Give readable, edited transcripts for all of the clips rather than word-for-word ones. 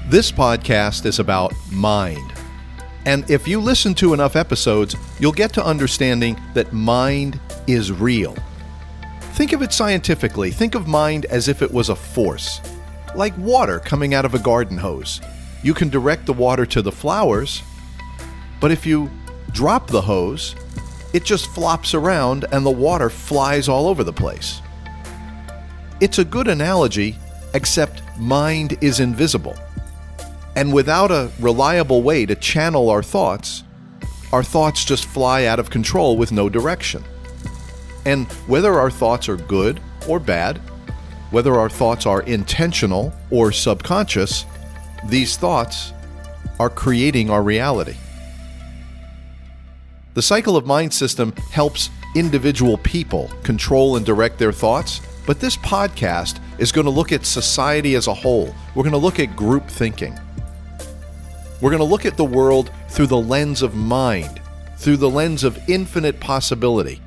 This podcast is about mind. And if you listen to enough episodes, you'll get to understanding that mind is real. Think of it scientifically. Think of mind as if it was a force, like water coming out of a garden hose. You can direct the water to the flowers, but if you drop the hose, it just flops around and the water flies all over the place. It's a good analogy, except mind is invisible. And without a reliable way to channel our thoughts just fly out of control with no direction. And whether our thoughts are good or bad, whether our thoughts are intentional or subconscious, these thoughts are creating our reality. The cycle of mind system helps individual people control and direct their thoughts, but this podcast is going to look at society as a whole. We're going to look at group thinking. We're going to look at the world through the lens of mind, through the lens of infinite possibility.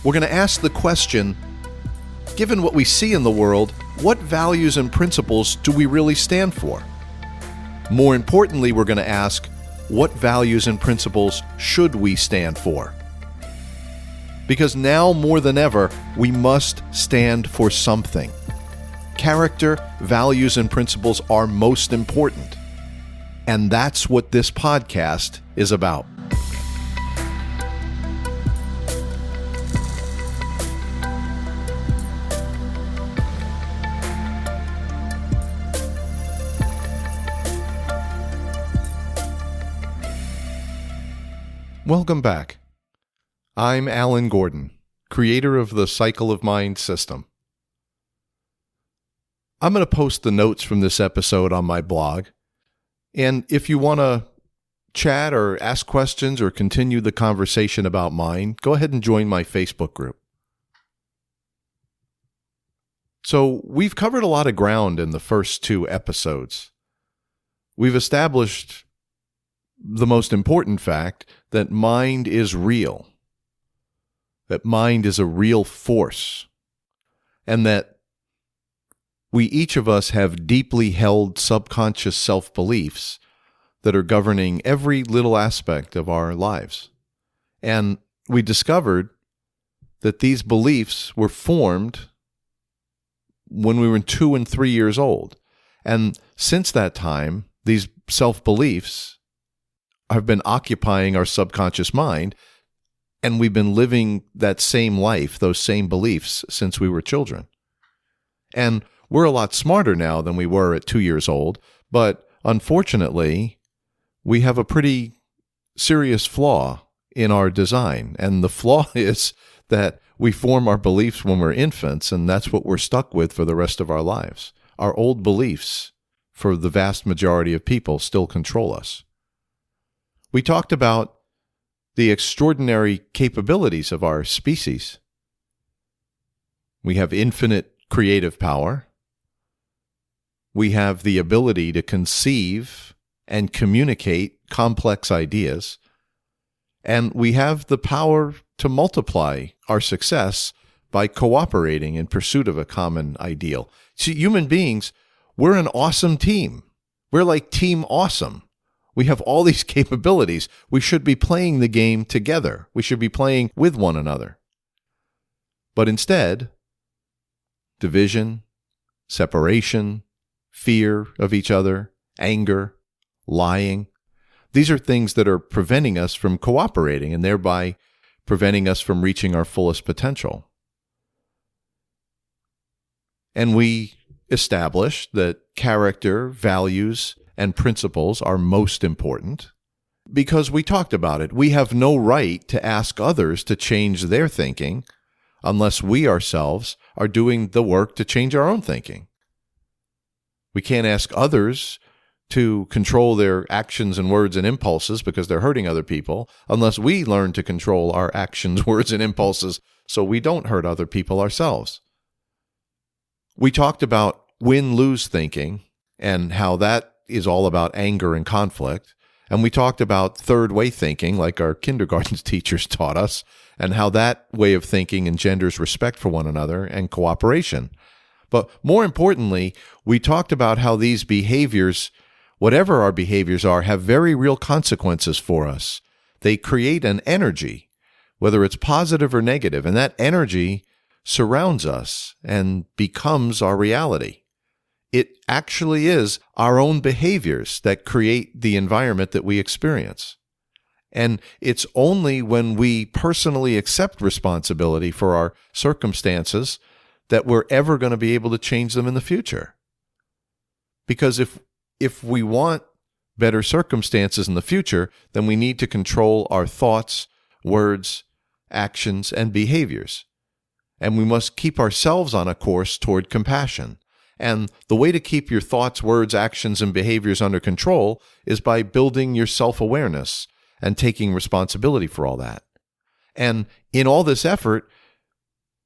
We're going to ask the question, given what we see in the world, what values and principles do we really stand for? More importantly, we're going to ask, what values and principles should we stand for? Because now more than ever, we must stand for something. Character, values, and principles are most important. And that's what this podcast is about. Welcome back. I'm Alan Gordon, creator of the Cycle of Mind system. I'm going to post the notes from this episode on my blog. And if you want to chat or ask questions or continue the conversation about mind, go ahead and join my Facebook group. So we've covered a lot of ground in the first two episodes. We've established the most important fact that mind is real, that mind is a real force, and that we each of us have deeply held subconscious self-beliefs that are governing every little aspect of our lives. And we discovered that these beliefs were formed when we were 2 and 3 years old. And since that time, these self-beliefs have been occupying our subconscious mind, and we've been living that same life, those same beliefs, since we were children. And we're a lot smarter now than we were at 2 years old, but unfortunately, we have a pretty serious flaw in our design. And the flaw is that we form our beliefs when we're infants, and that's what we're stuck with for the rest of our lives. Our old beliefs, for the vast majority of people, still control us. We talked about the extraordinary capabilities of our species. We have infinite creative power. We have the ability to conceive and communicate complex ideas. And we have the power to multiply our success by cooperating in pursuit of a common ideal. See, human beings, we're an awesome team. We're like Team Awesome. We have all these capabilities. We should be playing the game together. We should be playing with one another. But instead, division, separation, fear of each other, anger, lying, these are things that are preventing us from cooperating and thereby preventing us from reaching our fullest potential. And we established that character, values, and principles are most important because we talked about it. We have no right to ask others to change their thinking unless we ourselves are doing the work to change our own thinking. We can't ask others to control their actions and words and impulses because they're hurting other people unless we learn to control our actions, words, and impulses so we don't hurt other people ourselves. We talked about win-lose thinking and how that is all about anger and conflict. And we talked about third-way thinking, like our kindergarten teachers taught us, and how that way of thinking engenders respect for one another and cooperation. But more importantly, we talked about how these behaviors, whatever our behaviors are, have very real consequences for us. They create an energy, whether it's positive or negative, and that energy surrounds us and becomes our reality. It actually is our own behaviors that create the environment that we experience. And it's only when we personally accept responsibility for our circumstances that we're ever going to be able to change them in the future. Because if we want better circumstances in the future, then we need to control our thoughts, words, actions, and behaviors. And we must keep ourselves on a course toward compassion. And the way to keep your thoughts, words, actions, and behaviors under control is by building your self-awareness and taking responsibility for all that. And in all this effort,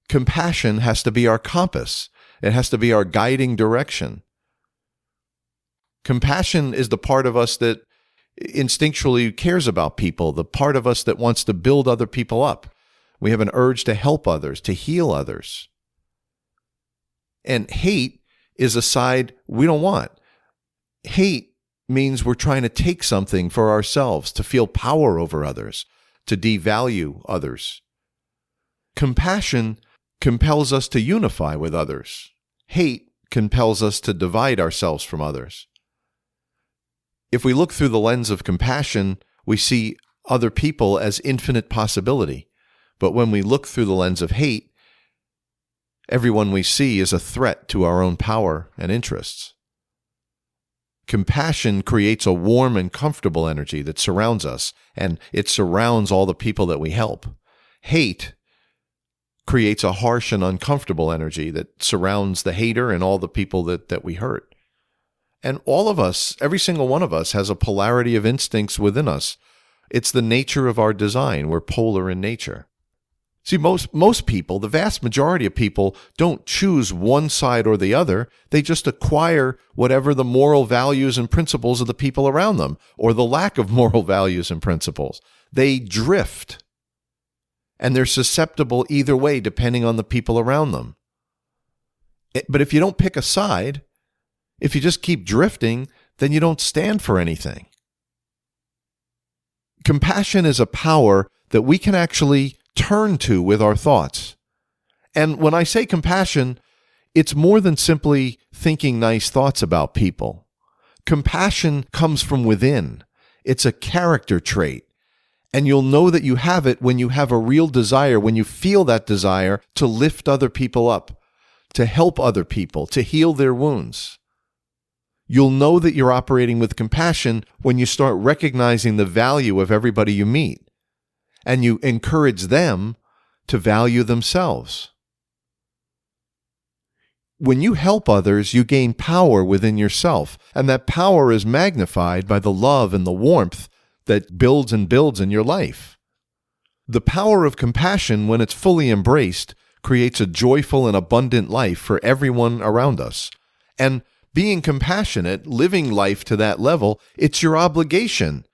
compassion has to be our compass. It has to be our guiding direction. Compassion is the part of us that instinctually cares about people, the part of us that wants to build other people up. We have an urge to help others, to heal others. And hate is a side we don't want. Hate means we're trying to take something for ourselves, to feel power over others, to devalue others. Compassion compels us to unify with others. Hate compels us to divide ourselves from others. If we look through the lens of compassion, we see other people as infinite possibility. But when we look through the lens of hate, everyone we see is a threat to our own power and interests. Compassion creates a warm and comfortable energy that surrounds us, and it surrounds all the people that we help. Hate creates a harsh and uncomfortable energy that surrounds the hater and all the people that we hurt. And all of us, every single one of us, has a polarity of instincts within us. It's the nature of our design. We're polar in nature. See, most people, the vast majority of people, don't choose one side or the other. They just acquire whatever the moral values and principles of the people around them, or the lack of moral values and principles. They drift, and they're susceptible either way depending on the people around them. But if you don't pick a side, if you just keep drifting, then you don't stand for anything. Compassion is a power that we can actually turn to with our thoughts. And when I say compassion, it's more than simply thinking nice thoughts about people. Compassion comes from within. It's a character trait. And you'll know that you have it when you have a real desire, when you feel that desire to lift other people up, to help other people, to heal their wounds. You'll know that you're operating with compassion when you start recognizing the value of everybody you meet, and you encourage them to value themselves. When you help others, you gain power within yourself, and that power is magnified by the love and the warmth that builds and builds in your life. The power of compassion, when it's fully embraced, creates a joyful and abundant life for everyone around us. And being compassionate, living life to that level, it's your obligation.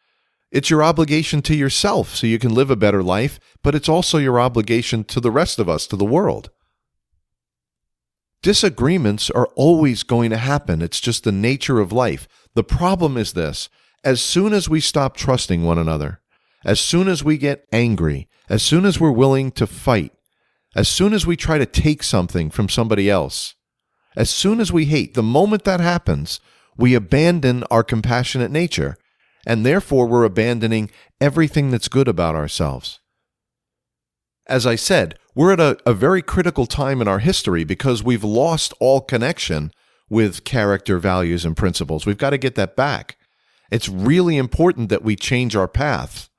It's your obligation to yourself so you can live a better life, but it's also your obligation to the rest of us, to the world. Disagreements are always going to happen. It's just the nature of life. The problem is this: as soon as we stop trusting one another, as soon as we get angry, as soon as we're willing to fight, as soon as we try to take something from somebody else, as soon as we hate, the moment that happens, we abandon our compassionate nature. And therefore, we're abandoning everything that's good about ourselves. As I said, we're at a very critical time in our history because we've lost all connection with character, values, and principles. We've got to get that back. It's really important that we change our path.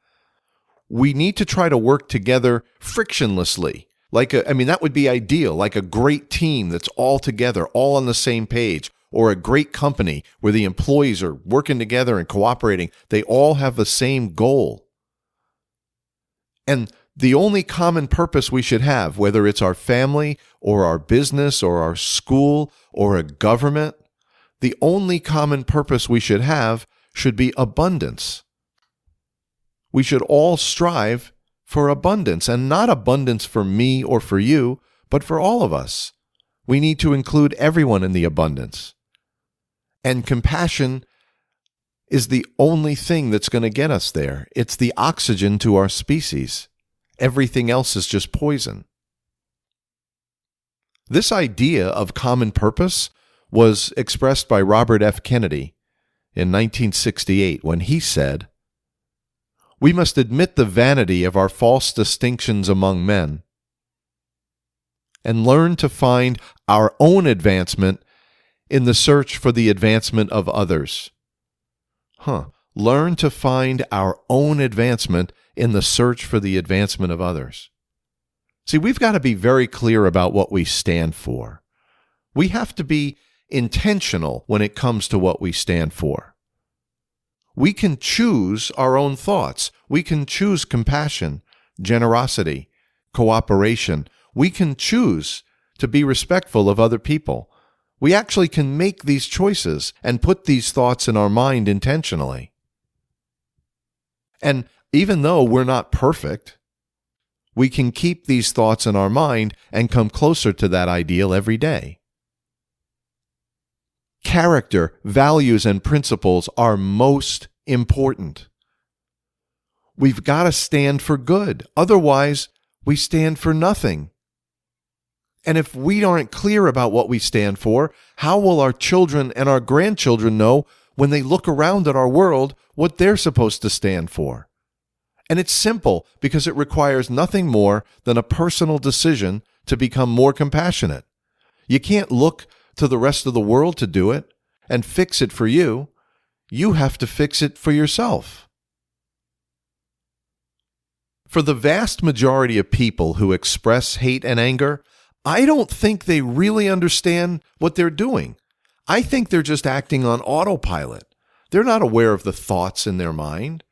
We need to try to work together frictionlessly. That would be ideal, like a great team that's all together, all on the same page. Or a great company where the employees are working together and cooperating. They all have the same goal. And the only common purpose we should have, whether it's our family or our business or our school or a government, the only common purpose we should have should be abundance. We should all strive for abundance, and not abundance for me or for you, but for all of us. We need to include everyone in the abundance. And compassion is the only thing that's going to get us there. It's the oxygen to our species. Everything else is just poison. This idea of common purpose was expressed by Robert F. Kennedy in 1968 when he said, "We must admit the vanity of our false distinctions among men and learn to find our own advancement in the search for the advancement of others." Learn to find our own advancement in the search for the advancement of others. See, we've got to be very clear about what we stand for. We have to be intentional when it comes to what we stand for. We can choose our own thoughts. We can choose compassion, generosity, cooperation. We can choose to be respectful of other people. We actually can make these choices and put these thoughts in our mind intentionally. And even though we're not perfect, we can keep these thoughts in our mind and come closer to that ideal every day. Character, values, and principles are most important. We've got to stand for good. Otherwise, we stand for nothing. And if we aren't clear about what we stand for, how will our children and our grandchildren know when they look around at our world what they're supposed to stand for? And it's simple because it requires nothing more than a personal decision to become more compassionate. You can't look to the rest of the world to do it and fix it for you. You have to fix it for yourself. For the vast majority of people who express hate and anger, I don't think they really understand what they're doing. I think they're just acting on autopilot. They're not aware of the thoughts in their mind.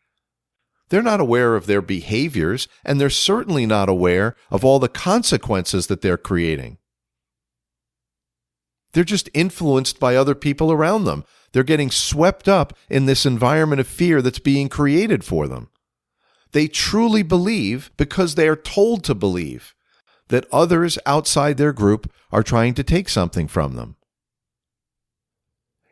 They're not aware of their behaviors, and they're certainly not aware of all the consequences that they're creating. They're just influenced by other people around them. They're getting swept up in this environment of fear that's being created for them. They truly believe, because they are told to believe, that others outside their group are trying to take something from them.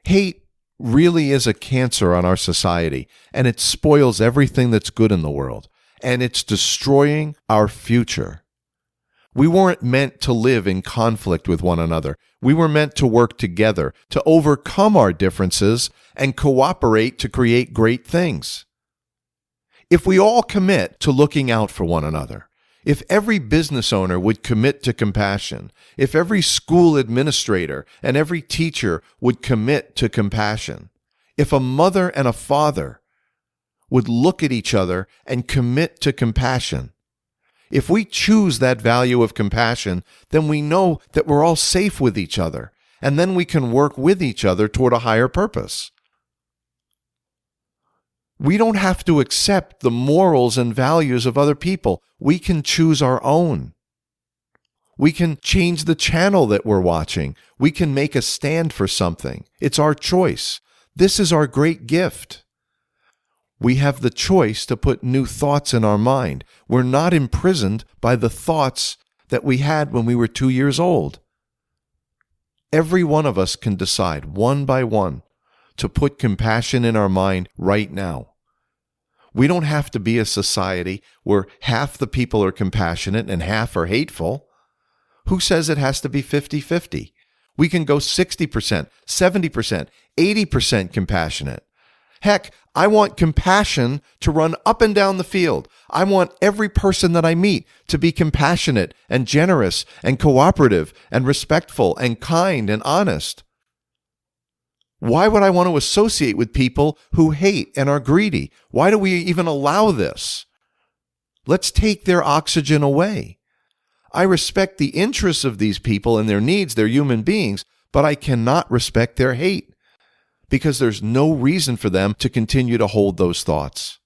Hate really is a cancer on our society, and it spoils everything that's good in the world, and it's destroying our future. We weren't meant to live in conflict with one another. We were meant to work together, to overcome our differences and cooperate to create great things. If we all commit to looking out for one another, if every business owner would commit to compassion, if every school administrator and every teacher would commit to compassion, if a mother and a father would look at each other and commit to compassion, if we choose that value of compassion, then we know that we're all safe with each other, and then we can work with each other toward a higher purpose. We don't have to accept the morals and values of other people. We can choose our own. We can change the channel that we're watching. We can make a stand for something. It's our choice. This is our great gift. We have the choice to put new thoughts in our mind. We're not imprisoned by the thoughts that we had when we were 2 years old. Every one of us can decide, one by one, to put compassion in our mind right now. We don't have to be a society where half the people are compassionate and half are hateful. Who says it has to be 50-50? We can go 60%, 70%, 80% compassionate. Heck, I want compassion to run up and down the field. I want every person that I meet to be compassionate and generous and cooperative and respectful and kind and honest. Why would I want to associate with people who hate and are greedy? Why do we even allow this? Let's take their oxygen away. I respect the interests of these people and their needs. They're human beings, but I cannot respect their hate because there's no reason for them to continue to hold those thoughts.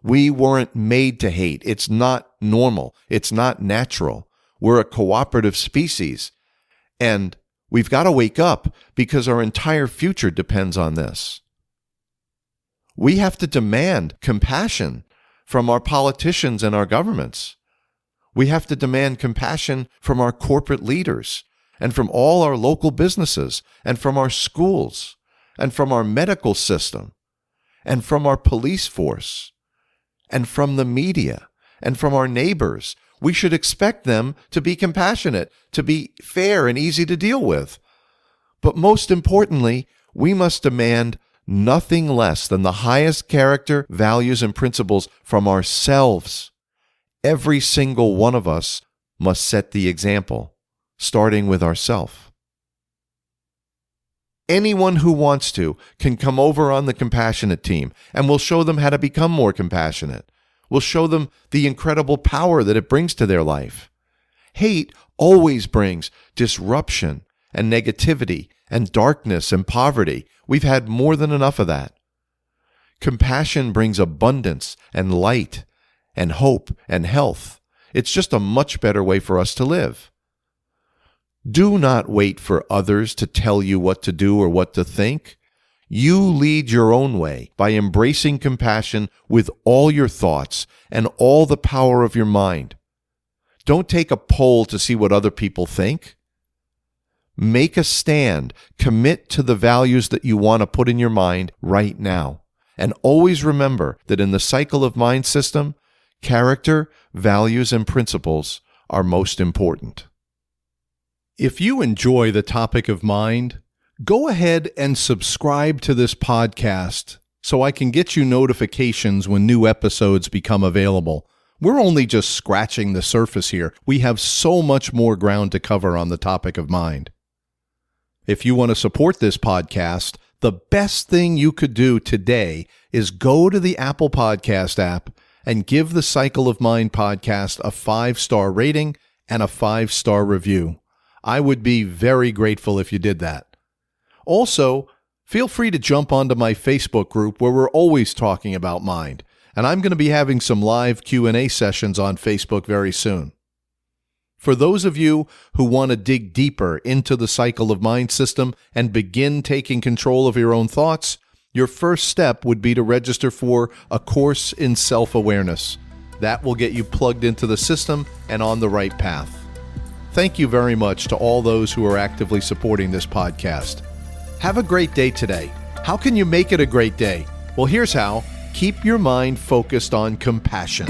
We weren't made to hate. It's not normal. It's not natural. We're a cooperative species, and we've got to wake up because our entire future depends on this. We have to demand compassion from our politicians and our governments. We have to demand compassion from our corporate leaders. and from all our local businesses, and from our schools, and from our medical system, and from our police force, and from the media, and from our neighbors. We should expect them to be compassionate, to be fair and easy to deal with. But most importantly, we must demand nothing less than the highest character, values, and principles from ourselves. Every single one of us must set the example, starting with ourselves. Anyone who wants to can come over on the compassionate team, and we'll show them how to become more compassionate. We'll show them the incredible power that it brings to their life. Hate always brings disruption and negativity and darkness and poverty. We've had more than enough of that. Compassion brings abundance and light and hope and health. It's just a much better way for us to live. Do not wait for others to tell you what to do or what to think. You lead your own way by embracing compassion with all your thoughts and all the power of your mind. Don't take a poll to see what other people think. Make a stand. Commit to the values that you want to put in your mind right now. And always remember that in the cycle of mind system, character, values, and principles are most important. If you enjoy the topic of mind, go ahead and subscribe to this podcast so I can get you notifications when new episodes become available. We're only just scratching the surface here. We have so much more ground to cover on the topic of mind. If you want to support this podcast, the best thing you could do today is go to the Apple Podcast app and give the Cycle of Mind podcast a 5-star rating and a 5-star review. I would be very grateful if you did that. Also, feel free to jump onto my Facebook group where we're always talking about mind, and I'm going to be having some live Q&A sessions on Facebook very soon. For those of you who want to dig deeper into the cycle of mind system and begin taking control of your own thoughts, your first step would be to register for a course in self-awareness. That will get you plugged into the system and on the right path. Thank you very much to all those who are actively supporting this podcast. Have a great day today. How can you make it a great day? Well, here's how. Keep your mind focused on compassion.